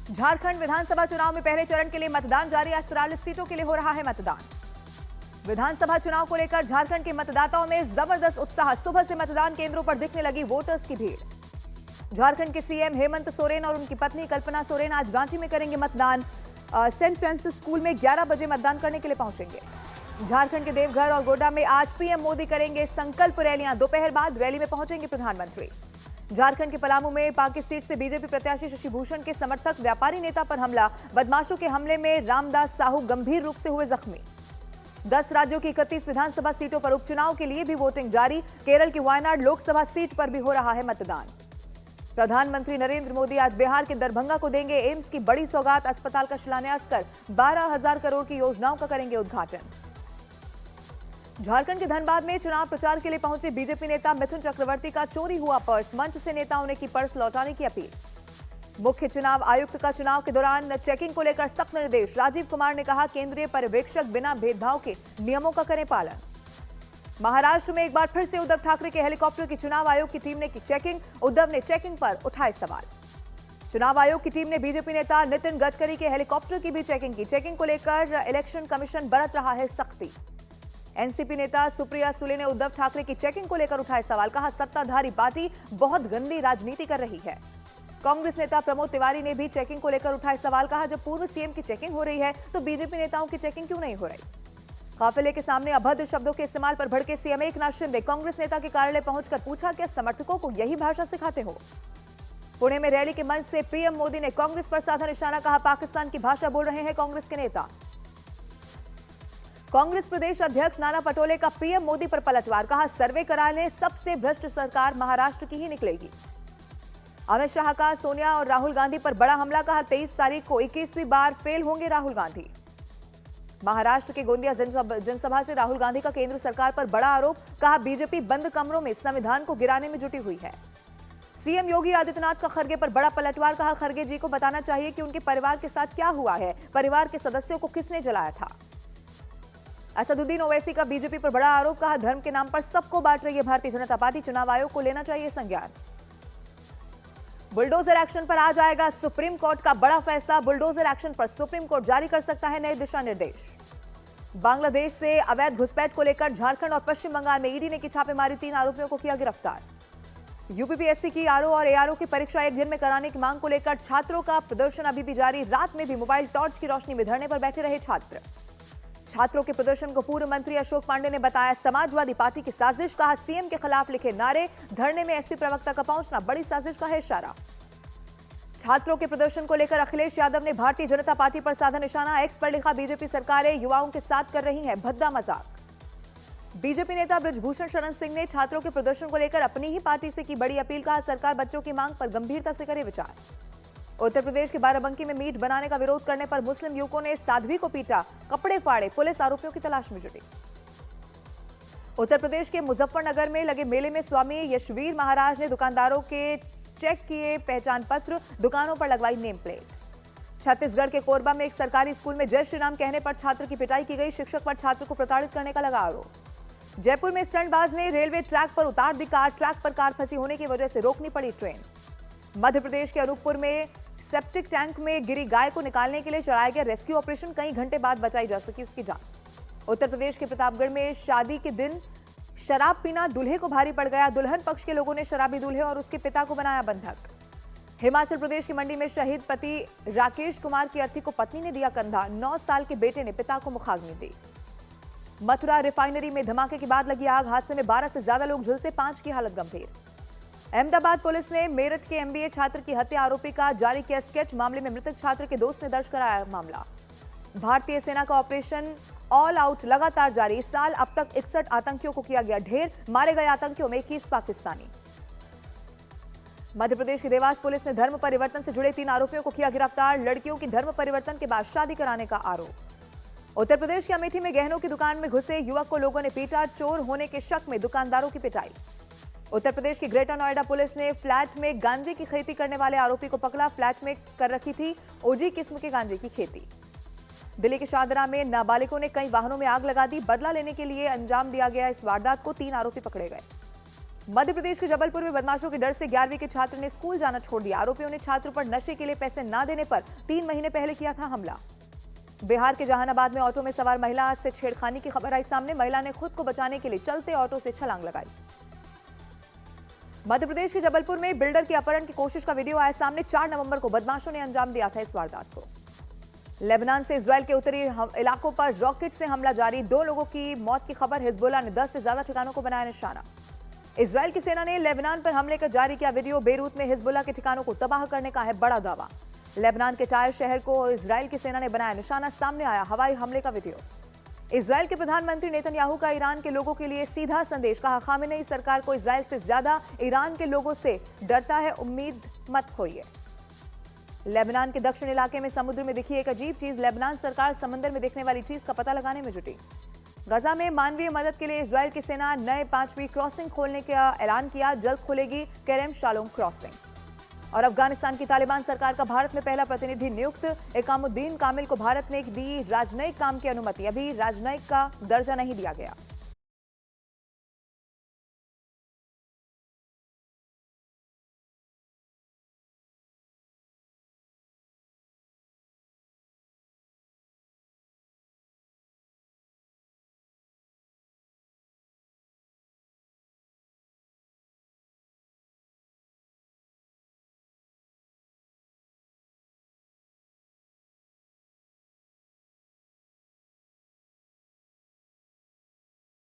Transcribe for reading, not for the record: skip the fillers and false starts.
झारखंड विधानसभा चुनाव में पहले चरण के लिए मतदान जारी। आज 43 सीटों के लिए हो रहा है मतदान। विधानसभा चुनाव को लेकर झारखंड के मतदाताओं में जबरदस्त उत्साह। सुबह से मतदान केंद्रों पर दिखने लगी वोटर्स की भीड़। झारखंड के सीएम हेमंत सोरेन और उनकी पत्नी कल्पना सोरेन आज रांची में करेंगे मतदान। सेंट फ्रांसिस स्कूल में 11 बजे मतदान करने के लिए पहुंचेंगे। झारखंड के देवघर और गोड्डा में आज पीएम मोदी करेंगे संकल्प रैलियां। दोपहर बाद रैली में पहुंचेंगे प्रधानमंत्री। झारखंड के पलामू में पाकी सीट से बीजेपी प्रत्याशी शशि भूषण के समर्थक व्यापारी नेता पर हमला। बदमाशों के हमले में रामदास साहू गंभीर रूप से हुए जख्मी। 10 राज्यों की 31 विधानसभा सीटों पर उपचुनाव के लिए भी वोटिंग जारी। केरल की वायनाड लोकसभा सीट पर भी हो रहा है मतदान। प्रधानमंत्री नरेंद्र मोदी आज बिहार के दरभंगा को देंगे एम्स की बड़ी सौगात। अस्पताल का शिलान्यास कर 12,000 करोड़ की योजनाओं का करेंगे उद्घाटन। झारखंड के धनबाद में चुनाव प्रचार के लिए पहुंचे बीजेपी नेता मिथुन चक्रवर्ती का चोरी हुआ पर्स। मंच से नेताओं ने की पर्स लौटाने की अपील। मुख्य चुनाव आयुक्त का चुनाव के दौरान चेकिंग को लेकर सख्त निर्देश। राजीव कुमार ने कहा, केंद्रीय पर्यवेक्षक बिना भेदभाव के नियमों का करें पालन। महाराष्ट्र में एक बार फिर से उद्धव ठाकरे के हेलीकॉप्टर की चुनाव आयोग की टीम ने की चेकिंग। उद्धव ने चेकिंग पर उठाए सवाल। चुनाव आयोग की टीम ने बीजेपी नेता नितिन गडकरी के हेलीकॉप्टर की भी चेकिंग की। चेकिंग को लेकर इलेक्शन कमीशन बरत रहा है सख्ती। एनसीपी नेता सुप्रिया सुले ने उद्धव ठाकरे की चेकिंग को लेकर उठाए सवाल। कहा, सत्ताधारी पार्टी बहुत गंदी राजनीति कर रही है। कांग्रेस नेता प्रमोद तिवारी ने भी चेकिंग को लेकर उठाए सवाल। कहा, जब पूर्व सीएम की चेकिंग हो रही है तो बीजेपी नेताओं की चेकिंग क्यों नहीं हो रही। काफिले के सामने अभद्र शब्दों के इस्तेमाल पर भड़के सीएम एकनाथ शिंदे। कांग्रेस नेता के कार्यालय पहुंचकर पूछा, क्या समर्थकों को यही भाषा सिखाते हो। पुणे में रैली के मंच से पीएम मोदी ने कांग्रेस पर साधा निशाना। कहा, पाकिस्तान की भाषा बोल रहे हैं कांग्रेस के नेता। कांग्रेस प्रदेश अध्यक्ष नाना पटोले का पीएम मोदी पर पलटवार। कहा, सर्वे कराने सबसे भ्रष्ट सरकार महाराष्ट्र की ही निकलेगी। अमित शाह का सोनिया और राहुल गांधी पर बड़ा हमला। कहा, 23 तारीख को 21वीं बार फेल होंगे राहुल गांधी। महाराष्ट्र के गोंदिया जनसभा से राहुल गांधी का केंद्र सरकार पर बड़ा आरोप। कहा, बीजेपी बंद कमरों में संविधान को गिराने में जुटी हुई है। सीएम योगी आदित्यनाथ का खरगे पर बड़ा पलटवार। कहा, खरगे जी को बताना चाहिए कि उनके परिवार के साथ क्या हुआ है, परिवार के सदस्यों को किसने जलाया था। असदुद्दीन ओवैसी का बीजेपी पर बड़ा आरोप। कहा, धर्म के नाम पर सबको बांट रही है भारतीय जनता पार्टी, चुनाव आयोग को लेना चाहिए संज्ञान। बुलडोजर एक्शन पर आज आएगा सुप्रीम कोर्ट का बड़ा फैसला। बुलडोजर एक्शन पर सुप्रीम कोर्ट जारी कर सकता है नए दिशा निर्देश। बांग्लादेश से अवैध घुसपैठ को लेकर झारखंड और पश्चिम बंगाल में ईडी ने की छापेमारी। 3 आरोपियों को किया गिरफ्तार। यूपीपीएससी की आरओ और एआरओ की परीक्षा एक दिन में कराने की मांग को लेकर छात्रों का प्रदर्शन अभी भी जारी। रात में भी मोबाइल टॉर्च की रोशनी में धरने पर बैठे रहे छात्र। छात्रों के प्रदर्शन को पूर्व मंत्री अशोक पांडे ने बताया समाजवादी पार्टी की साजिश। कहा, सीएम के खिलाफ लिखे नारे। धरने में एसपी प्रवक्ता का पहुंचना बड़ी साजिश का है इशारा। छात्रों के प्रदर्शन को लेकर अखिलेश यादव ने भारतीय जनता पार्टी पर साधा निशाना। एक्स पर लिखा, बीजेपी सरकारें युवाओं के साथ कर रही हैं भद्दा मजाक। बीजेपी नेता बृजभूषण शरण सिंह ने छात्रों के प्रदर्शन को लेकर अपनी ही पार्टी से की बड़ी अपील। कहा, सरकार बच्चों की मांग पर गंभीरता से करे विचार। उत्तर प्रदेश के बाराबंकी में मीट बनाने का विरोध करने पर मुस्लिम युवकों ने साध्वी को पीटा, कपड़े फाड़े। पुलिस आरोपियों की तलाश में जुटी। उत्तर प्रदेश के मुजफ्फरनगर में लगे मेले में स्वामी यशवीर महाराज ने दुकानदारों के चेक किए पहचान पत्र, दुकानों पर लगवाई नेम प्लेट। छत्तीसगढ़ के कोरबा में एक सरकारी स्कूल में जय श्री राम कहने पर छात्र की पिटाई की गई। शिक्षक पर छात्र को प्रताड़ित करने का लगा आरोप। जयपुर में स्टंटबाज ने रेलवे ट्रैक पर उतार दी कार। ट्रैक पर कार फंसी होने की वजह से रोकनी पड़ी ट्रेन। मध्य प्रदेश के अनूपपुर में सेप्टिक टैंक में गिरी गाय को निकालने के लिए चलाया गया रेस्क्यू ऑपरेशन। कई घंटे बाद बचाई जा सकी उसकी जान। उत्तर प्रदेश के प्रतापगढ़ में शादी के दिन शराब पीना दूल्हे को भारी पड़ गया। दुल्हन पक्ष के लोगों ने शराबी दूल्हे और उसके पिता को बनाया बंधक। हिमाचल प्रदेश की मंडी में शहीद पति राकेश कुमार की अर्थी को पत्नी ने दिया कंधा। 9 साल के बेटे ने पिता को मुखाग्नि दी। मथुरा रिफाइनरी में धमाके के बाद लगी आग। हादसे में 12 से ज्यादा लोग झुलसे, 5 की हालत गंभीर। अहमदाबाद पुलिस ने मेरठ के एमबीए छात्र की हत्या आरोपी का जारी किया स्केच। मामले में मृतक छात्र के दोस्त ने दर्ज कराया मामला। भारतीय सेना का ऑपरेशन ऑल आउट लगातार जारी। इस साल अब तक 61 आतंकियों को किया गया ढेर। मारे गए आतंकियों में 21 पाकिस्तानी। मध्य प्रदेश की देवास पुलिस ने धर्म परिवर्तन से जुड़े 3 आरोपियों को किया गिरफ्तार। लड़कियों की धर्म परिवर्तन के बाद शादी कराने का आरोप। उत्तर प्रदेश के अमेठी में गहनों की दुकान में घुसे युवक को लोगों ने पीटा। चोर होने के शक में दुकानदारों की पिटाई। उत्तर प्रदेश की ग्रेटर नोएडा पुलिस ने फ्लैट में गांजे की खेती करने वाले आरोपी को पकड़ा। फ्लैट में कर रखी थी ओजी किस्म के गांजे की खेती। दिल्ली के शाहदरा में नाबालिगों ने कई वाहनों में आग लगा दी। बदला लेने के लिए अंजाम दिया गया इस वारदात को। 3 आरोपी पकड़े गए। मध्य प्रदेश के जबलपुर में बदमाशों के डर से 11वीं के छात्र ने स्कूल जाना छोड़ दिया। आरोपियों ने छात्र पर नशे के लिए पैसे न देने पर 3 महीने पहले किया था हमला। बिहार के जहानाबाद में ऑटो में सवार महिला से छेड़खानी की खबर आई सामने। महिला ने खुद को बचाने के लिए चलते ऑटो से छलांग लगाई। मध्य प्रदेश के जबलपुर में बिल्डर के अपहरण की कोशिश का वीडियो आया सामने। 4 नवंबर को बदमाशों ने अंजाम दिया था इस वारदात को। लेबनान से इजराइल के उत्तरी इलाकों पर रॉकेट से हमला जारी। 2 लोगों की मौत की खबर। हिजबुल्लाह ने 10 से ज्यादा ठिकानों को बनाया निशाना। इजराइल की सेना ने लेबनान पर हमले का जारी किया वीडियो। बेरूत में हिजबुल्लाह के ठिकानों को तबाह करने का है बड़ा दावा। लेबनान के टायर शहर को इजराइल की सेना ने बनाया निशाना। सामने आया हवाई हमले का वीडियो। इजराइल के प्रधानमंत्री नेतन्याहू का ईरान के लोगों के लिए सीधा संदेश। कहा, खामेनेई सरकार को इजराइल से ज्यादा ईरान के लोगों से डरता है, उम्मीद मत खोइए। लेबनान के दक्षिण इलाके में समुद्र में दिखी एक अजीब चीज। लेबनान सरकार समंदर में दिखने वाली चीज का पता लगाने में जुटी। गजा में मानवीय मदद के लिए इजराइल की सेना नए 5वीं क्रॉसिंग खोलने का ऐलान किया। जल्द खुलेगी केरेम शालोम क्रॉसिंग। और अफगानिस्तान की तालिबान सरकार का भारत में पहला प्रतिनिधि नियुक्त। इकामुद्दीन कामिल को भारत ने दी राजनयिक काम की अनुमति। अभी राजनयिक का दर्जा नहीं दिया गया।